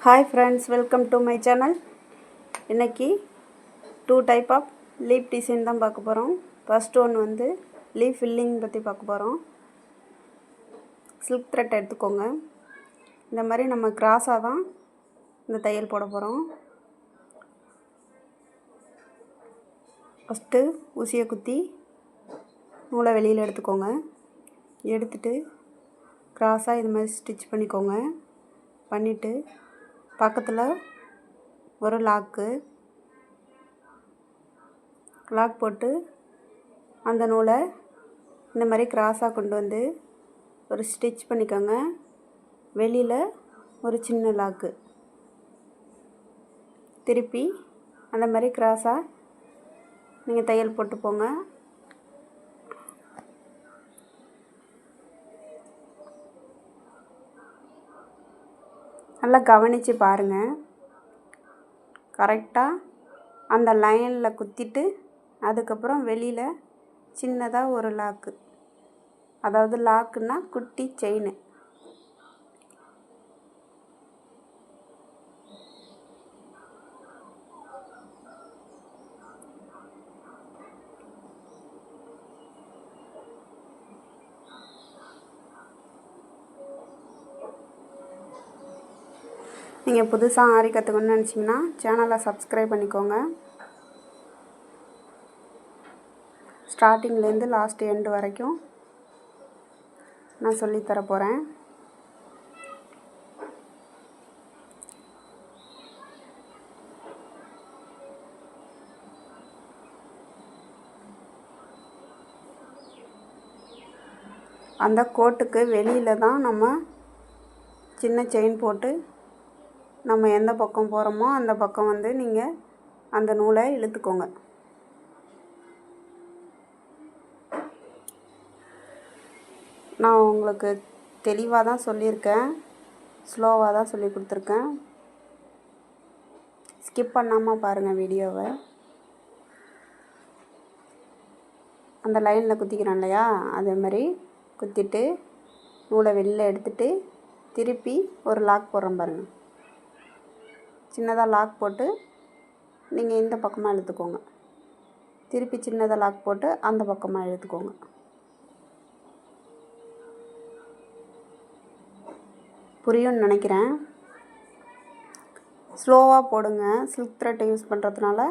Hi friends, welcome to my channel. இன்றைக்கி 2 type of leaf design தான் பார்க்க போகிறோம். ஃபர்ஸ்ட் ஒன் வந்து லீஃப் ஃபில்லிங் பற்றி பார்க்க போகிறோம். சில்க் த்ரெட் எடுத்துக்கோங்க. இந்த மாதிரி நம்ம கிராஸாக தான் இந்த தையல் போட போகிறோம். ஃபஸ்ட்டு ஊசியை குத்தி நூலை வெளியில் எடுத்துக்கோங்க. எடுத்துட்டு கிராஸாக இது மாதிரி ஸ்டிச் பண்ணிக்கோங்க. பண்ணிவிட்டு பக்கத்தில் ஒரு லாக் போட்டு அந்த நூலை இந்த மாதிரி கிராஸாக கொண்டு வந்து ஒரு ஸ்டிச் பண்ணிக்கோங்க. வெளியில் ஒரு சின்ன லாக்கு திருப்பி அந்த மாதிரி கிராஸாக நீங்கள் தையல் போட்டு போங்க. நல்லா கவனித்து பாருங்கள். கரெக்டாக அந்த லைனில் குத்திட்டு அதுக்கப்புறம் வெளியில் சின்னதாக ஒரு லாக்கு, அதாவது லாக்குன்னா குட்டி செயின். நீங்கள் புதுசாக ஆரி கற்றுக்கணும்னு நினச்சிங்கன்னா சேனலை சப்ஸ்கிரைப் பண்ணிக்கோங்க. ஸ்டார்டிங்லேருந்து லாஸ்ட் எண்டு வரைக்கும் நான் சொல்லித்தர போகிறேன். அந்த கோட்டுக்கு வெளியில் தான் நம்ம சின்ன செயின் போட்டு நம்ம எந்த பக்கம் போகிறோமோ அந்த பக்கம் வந்து நீங்கள் அந்த நூலை இழுத்துக்கோங்க. நான் உங்களுக்கு தெளிவாக தான் சொல்லியிருக்கேன், ஸ்லோவாக தான் சொல்லி கொடுத்துருக்கேன். ஸ்கிப் பண்ணாமல் பாருங்கள் வீடியோவை. அந்த லைனில் குத்திக்கிறோம் இல்லையா, அதே மாதிரி குத்திட்டு நூலை வெளியில் எடுத்துகிட்டு திருப்பி ஒரு லாக் போடுறோம் பாருங்கள். சின்னதாக லாக் போட்டு நீங்கள் இந்த பக்கமாக இழுத்துக்கோங்க. திருப்பி சின்னதாக லாக் போட்டு அந்த பக்கமாக இழுத்துக்கோங்க. புரியும்னு நினைக்கிறேன். ஸ்லோவாக போடுங்க. சில்க் த்ரெட்டை யூஸ் பண்ணுறதுனால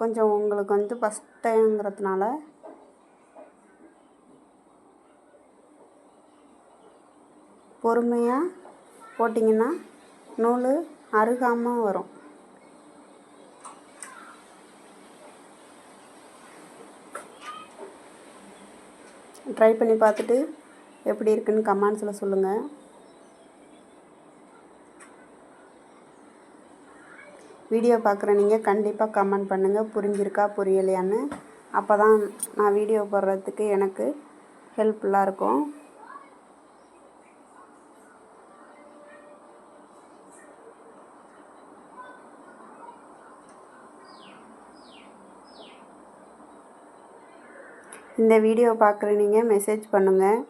கொஞ்சம் உங்களுக்கு வந்து ஃபஸ்ட் டைம்ங்கிறதுனால பொறுமையாக போட்டிங்கன்னா நூல் அறுகாமல் வரும். ட்ரை பண்ணி பார்த்துட்டு எப்படி இருக்குன்னு கமெண்ட்ஸில் சொல்லுங்கள். வீடியோ பார்க்குற நீங்கள் கண்டிப்பாக கமெண்ட் பண்ணுங்கள், புரிஞ்சிருக்கா புரியலையான்னு. அப்போ தான் நான் வீடியோ போடுறதுக்கு எனக்கு ஹெல்ப்ஃபுல்லாக இருக்கும். இந்த வீடியோ பார்க்குற நீங்கள் மெசேஜ் பண்ணுங்கள்.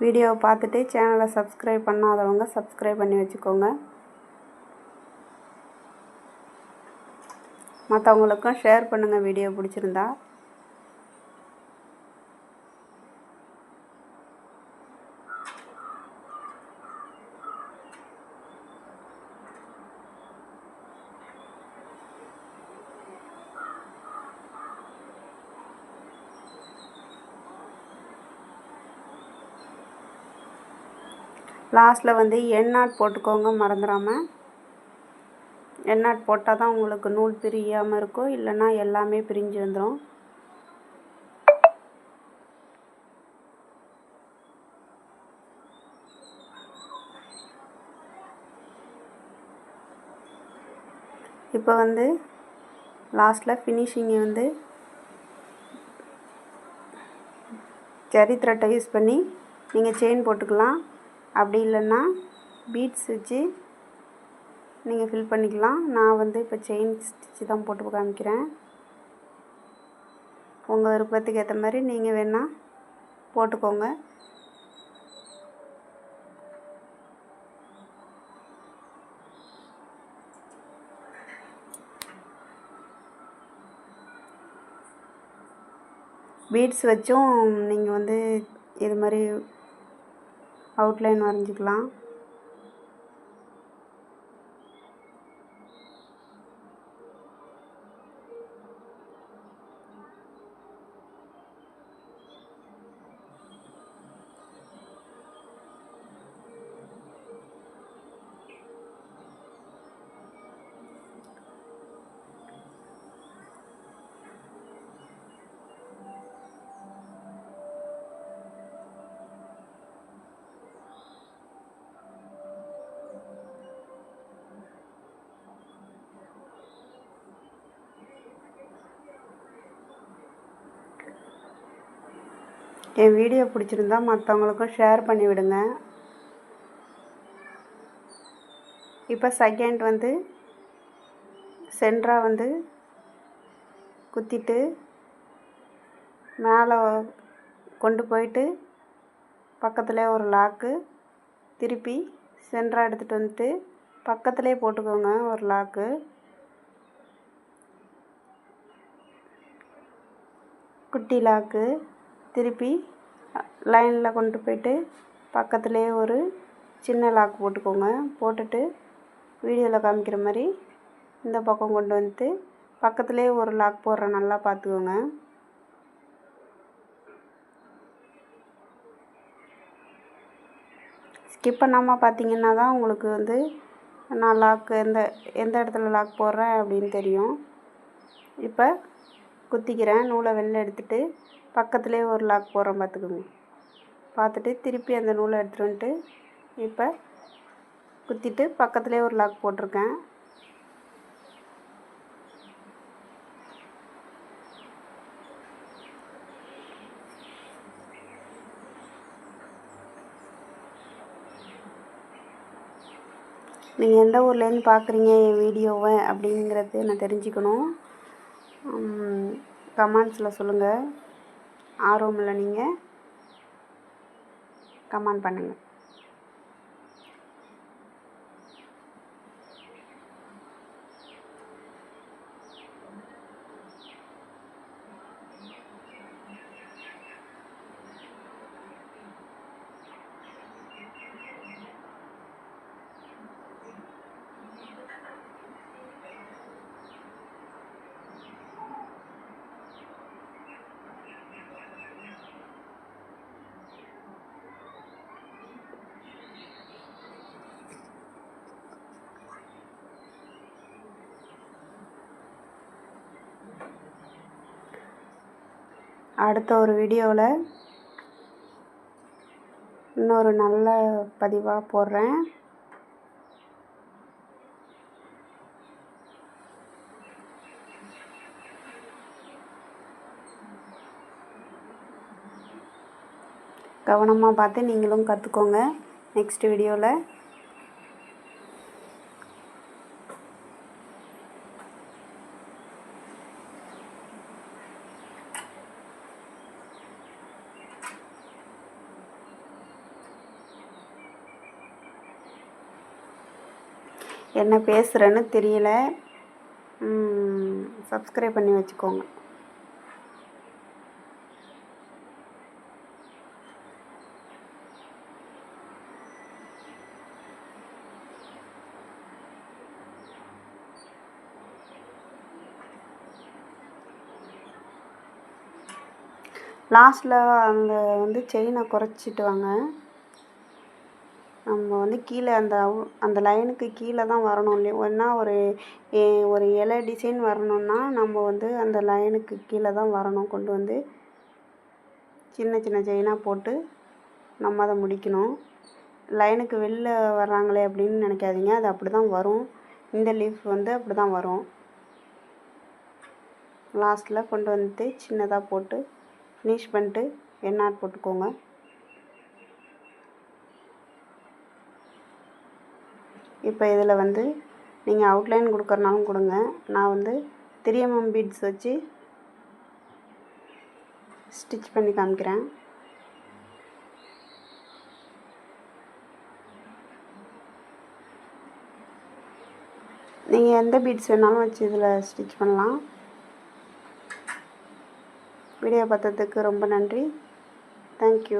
வீடியோவை பார்த்துட்டு சேனலை சப்ஸ்கிரைப் பண்ணாதவங்க சப்ஸ்கிரைப் பண்ணி வச்சுக்கோங்க. மற்றவங்களுக்கும் ஷேர் பண்ணுங்கள் வீடியோ பிடிச்சிருந்தா. லாஸ்ட்டில் வந்து எண்ணாட் போட்டுக்கோங்க, மறந்துடாமல். எண்ணாட் போட்டால் தான் உங்களுக்கு நூல் பிரியாமல் இருக்கும், இல்லைன்னா எல்லாமே பிரிஞ்சு வந்துடும். இப்போ வந்து லாஸ்ட்டில் ஃபினிஷிங்கை வந்து ஜரி த்ரெட்டை யூஸ் பண்ணி நீங்கள் செயின் போட்டுக்கலாம். அப்படி இல்லைன்னா பீட்ஸ் வச்சு நீங்கள் ஃபில் பண்ணிக்கலாம். நான் வந்து இப்போ செயின் ஸ்டிச்சு தான் போட்டு காமிக்கிறேன். உங்கள் விருப்பத்துக்கு ஏற்ற மாதிரி நீங்கள் வேணால் போட்டுக்கோங்க. பீட்ஸ் வச்சும் நீங்கள் வந்து இது மாதிரி அவுட்லைன் வரைஞ்சிக்கலாம். என் வீடியோ பிடிச்சிருந்தா மற்றவங்களுக்கும் ஷேர் பண்ணி விடுங்க. இப்போ செகண்ட் வந்து சென்டராக வந்து குத்திட்டு மேலே கொண்டு போயிட்டு பக்கத்துலேயே ஒரு லாக்கு, திருப்பி சென்டராக எடுத்துகிட்டு வந்துட்டு பக்கத்துலேயே போட்டுக்கோங்க ஒரு லாக்கு. குட்டி லாக்கு, திருப்பி லைனில் கொண்டு போயிட்டு பக்கத்துலேயே ஒரு சின்ன லாக் போட்டுக்கோங்க. போட்டுட்டு வீடியோவில் காமிக்கிற மாதிரி இந்த பக்கம் கொண்டு வந்துட்டு பக்கத்துலேயே ஒரு லாக் போடுறேன், நல்லா பார்த்துக்கோங்க. ஸ்கிப் பண்ணாமல் பார்த்தீங்கன்னா தான் உங்களுக்கு வந்து நான் லாக்கு எந்த இடத்துல லாக் போடுறேன் அப்படின்னு தெரியும். இப்போ குத்திக்கிறேன். நூலை வெளில எடுத்துகிட்டு பக்கத்துலேயே ஒரு லாக் போடுறேன், பார்த்துக்கோங்க. பார்த்துட்டு திருப்பி அந்த நூலை எடுத்துகிட்டு வந்துட்டு இப்போ குத்திட்டு பக்கத்துலேயே ஒரு லாக் போட்டிருக்கேன். நீங்கள் எந்த ஊர்லேருந்து பார்க்குறீங்க என் வீடியோவை அப்படிங்கிறது நான் தெரிஞ்சுக்கணும். கமெண்ட்ஸில் சொல்லுங்கள். ஆர்வம் இல்லை நீங்கள் கமெண்ட் பண்ணுங்கள். அடுத்த ஒரு வீடியோவில் இன்னொரு நல்ல பதிவாக போடுறேன். கவனமாக பார்த்து நீங்களும் கற்றுக்கோங்க நெக்ஸ்ட் வீடியோவில். என்ன பேசுகிறேன்னு தெரியல, சப்ஸ்கிரைப் பண்ணி வச்சுக்கோங்க. லாஸ்ட்டில் அந்த வந்து செயினை குறைச்சிட்டு வாங்க. நம்ம வந்து கீழே அந்த லைனுக்கு கீழே தான் வரணும் இல்லையா. ஒன்றா ஒரு இலை டிசைன் வரணுன்னா நம்ம வந்து அந்த லைனுக்கு கீழே தான் வரணும். கொண்டு வந்து சின்ன சின்ன செயினாக போட்டு நம்ம அதை முடிக்கணும். லைனுக்கு வெளில வர்றாங்களே அப்படின்னு நினைக்காதீங்க, அது அப்படி தான் வரும். இந்த லீஃப் வந்து அப்படி தான் வரும். லாஸ்ட்டில் கொண்டு வந்துட்டு சின்னதாக போட்டு ஃபினிஷ் பண்ணிட்டு எண்ணாட் போட்டுக்கோங்க. இப்போ இதில் வந்து நீங்கள் அவுட்லைன் கொடுக்குறனாலும் கொடுங்க. நான் வந்து 3mm பீட்ஸ் வச்சு ஸ்டிச் பண்ணி காமிக்கிறேன். நீங்கள் எந்த பீட்ஸ் வேணாலும் வச்சு இதில் ஸ்டிச் பண்ணலாம். வீடியோ பார்த்ததுக்கு ரொம்ப நன்றி. தேங்க்யூ.